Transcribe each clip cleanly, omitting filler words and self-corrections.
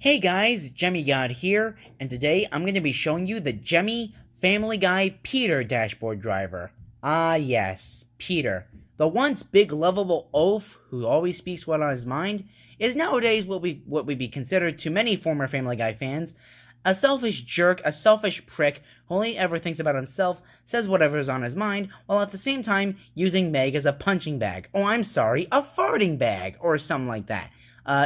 Hey guys, Gemmy God here, and today I'm going to be showing you the Gemmy Family Guy Peter dashboard driver. Ah yes, Peter. The once big lovable oaf who always speaks what on his mind is nowadays what would be considered to many former Family Guy fans a selfish jerk, a selfish prick who only ever thinks about himself, says whatever's on his mind, while at the same time using Meg as a punching bag. Oh, I'm sorry, a farting bag, or something like that.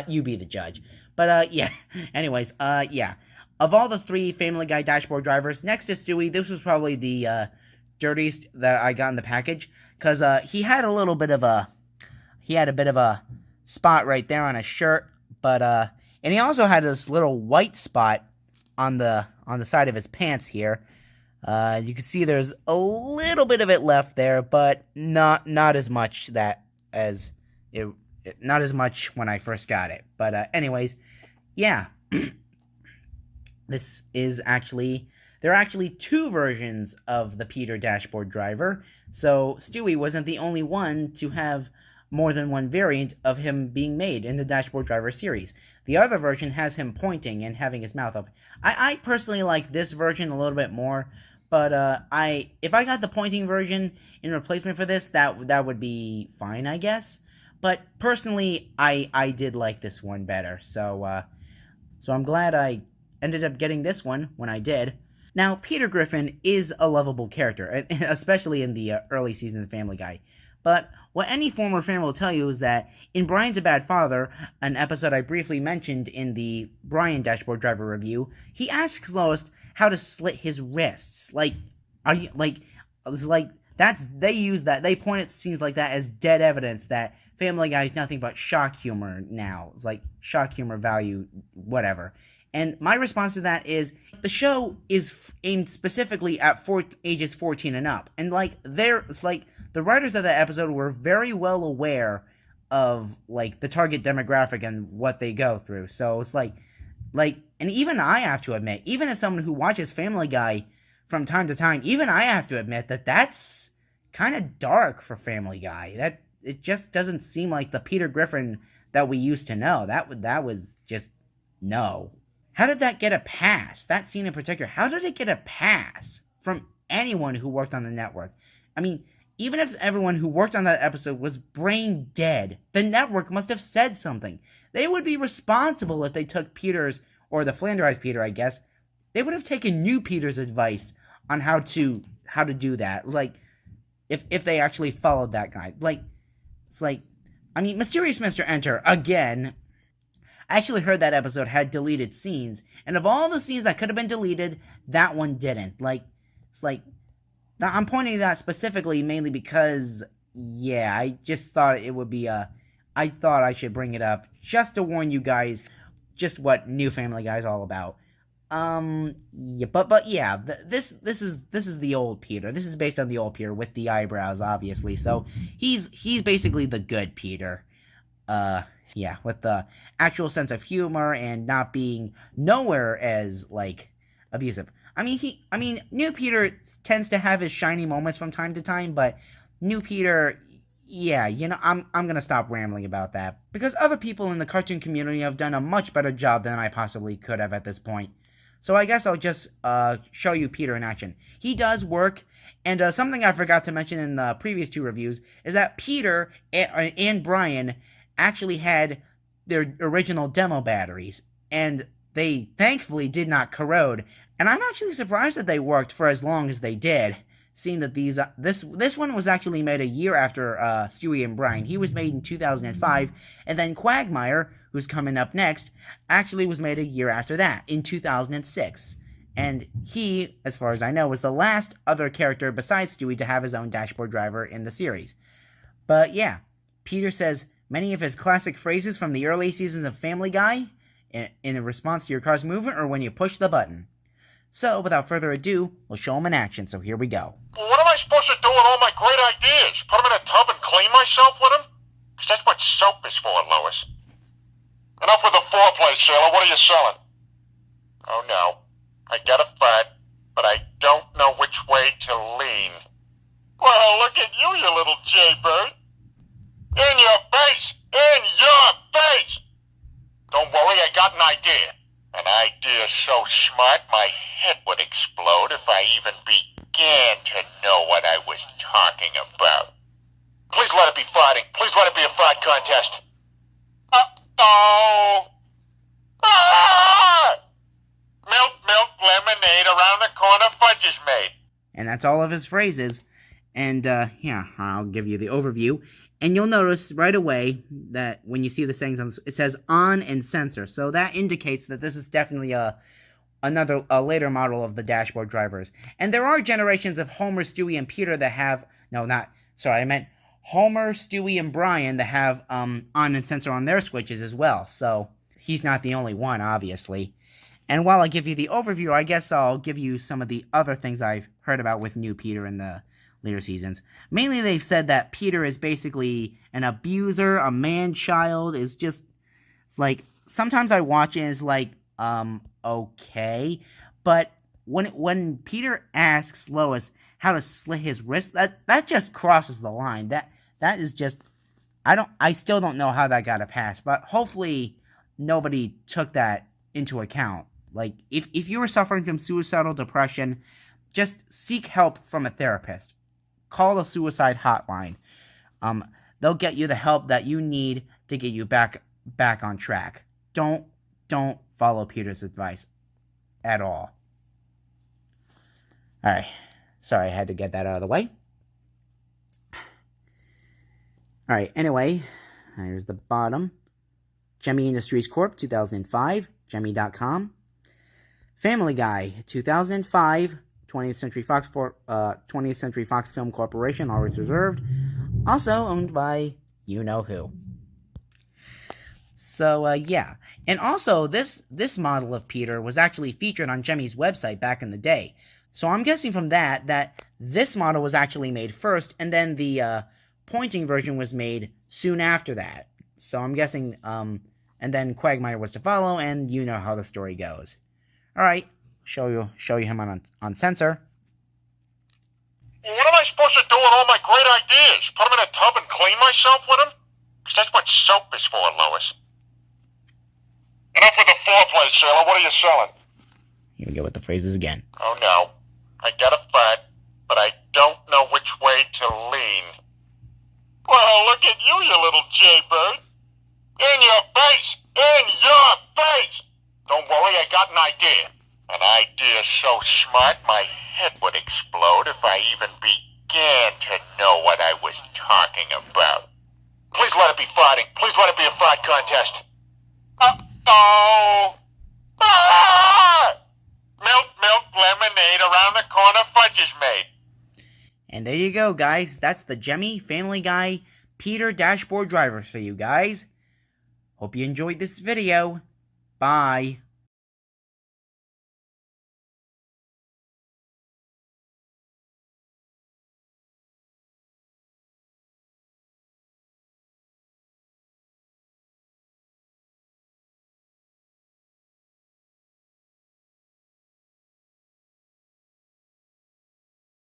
You be the judge. But, yeah. Anyways, yeah. Of all the three Family Guy dashboard drivers, next to Stewie, this was probably the, dirtiest that I got in the package. Because, he had a little bit of a... He had a bit of a spot right there on his shirt. But, and he also had this little white spot on the side of his pants here. You can see there's a little bit of it left there, but not as much not as much when I first got it. But anyways, yeah. There are actually two versions of the Peter dashboard driver, so Stewie wasn't the only one to have more than one variant of him being made in the dashboard driver series. The other version has him pointing and having his mouth open. I personally like this version a little bit more, but if I got the pointing version in replacement for this, that would be fine, I guess. But personally, I did like this one better, so I'm glad I ended up getting this one when I did. Now, Peter Griffin is a lovable character, especially in the early seasons of Family Guy. But what any former fan will tell you is that in Brian's a Bad Father, an episode I briefly mentioned in the Brian Dashboard Driver review, he asks Lois how to slit his wrists. They point at scenes like that as dead evidence that Family Guy is nothing but shock humor now. It's like shock humor value, whatever. And my response to that is, the show is aimed specifically at ages 14 and up. And the writers of that episode were very well aware of, the target demographic and what they go through. So it's and even I have to admit, even as someone who watches Family Guy from time to time, even I have to admit that that's kind of dark for Family Guy. It just doesn't seem like the Peter Griffin that we used to know. That was just, no. How did that get a pass? That scene in particular, how did it get a pass from anyone who worked on the network? I mean, even if everyone who worked on that episode was brain dead, the network must have said something. They would be responsible if they took Peter's, or the Flanderized Peter, I guess. They would have taken new Peter's advice on how to do that. If they actually followed that guide. Mysterious Mr. Enter, again. I actually heard that episode had deleted scenes, and of all the scenes that could have been deleted, that one didn't. I'm pointing to that specifically mainly because, yeah, I just thought it would be I thought I should bring it up just to warn you guys just what New Family Guy is all about. Yeah, but yeah, this is the old Peter. This is based on the old Peter with the eyebrows, obviously. So he's basically the good Peter. Yeah, with the actual sense of humor and not being nowhere as, abusive. New Peter tends to have his shiny moments from time to time, but New Peter, yeah, I'm gonna stop rambling about that, because other people in the cartoon community have done a much better job than I possibly could have at this point. So I guess I'll just, show you Peter in action. He does work, and, something I forgot to mention in the previous two reviews is that Peter and Brian actually had their original demo batteries, and they thankfully did not corrode, and I'm actually surprised that they worked for as long as they did, seeing that this one was actually made a year after Stewie and Brian. He was made in 2005, and then Quagmire, who's coming up next, actually was made a year after that, in 2006, and he, as far as I know, was the last other character besides Stewie to have his own dashboard driver in the series. But yeah, Peter says many of his classic phrases from the early seasons of Family Guy in response to your car's movement or when you push the button. So, without further ado, we'll show him in action, so here we go. Well, what am I supposed to do with all my great ideas? Put them in a tub and clean myself with them? Because that's what soap is for, Lois. Enough with the foreplay, sailor. What are you selling? Oh, no. I got a fart, but I don't know which way to lean. Well, look at you, you little jaybird. In your face! In your face! Don't worry, I got an idea. An idea so smart my head would explode if I even began to know what I was talking about. Please let it be fighting. Please let it be a fight contest. Uh-oh. Ah! Milk, milk, lemonade, around the corner fudge is made. And that's all of his phrases. And, yeah, I'll give you the overview. And you'll notice right away that when you see the sayings, it says on and censor. So that indicates that this is definitely a later model of the dashboard drivers. And there are generations of Homer, Stewie, and Peter that have... No, not... Sorry, I meant Homer, Stewie, and Brian that have on and censor on their switches as well. So he's not the only one, obviously. And while I give you the overview, I guess I'll give you some of the other things I've heard about with new Peter in the later seasons. Mainly they've said that Peter is basically an abuser, a man-child, is just... It's like, sometimes I watch it and it's like, okay. But when Peter asks Lois how to slit his wrist, that just crosses the line. That is just... I still don't know how that got a pass, but hopefully nobody took that into account. Like, if you were suffering from suicidal depression, just seek help from a therapist. Call the suicide hotline. They'll get you the help that you need to get you back on track. Don't follow Peter's advice at all. Alright. Sorry, I had to get that out of the way. Alright, anyway, here's the bottom. Gemmy Industries Corp. 2005. Gemmy.com. Family Guy. 2005. 20th Century Fox Film Corporation, all rights reserved. Also owned by you-know-who. So, yeah. And also, this model of Peter was actually featured on Gemmy's website back in the day. So I'm guessing from that this model was actually made first, and then the pointing version was made soon after that. So I'm guessing, and then Quagmire was to follow, and you know how the story goes. Alright, show you him on censor. What am I supposed to do with all my great ideas? Put them in a tub and clean myself with them? Because that's what soap is for, Lois. Enough with the foreplay, sailor. What are you selling? Here we go with the phrases again. Oh, no. I got a fight, but I don't know which way to lean. Well, look at you, you little jaybird. In your face! In your face! Don't worry, I got an idea. An idea so smart my head would explode if I even began to know what I was talking about. Please let it be fighting. Please let it be a fight contest. Uh-oh. Ah! Milk, milk, lemonade, around the corner fudge is made. And there you go, guys. That's the Gemmy, Family Guy, Peter dashboard drivers for you guys. Hope you enjoyed this video. Bye.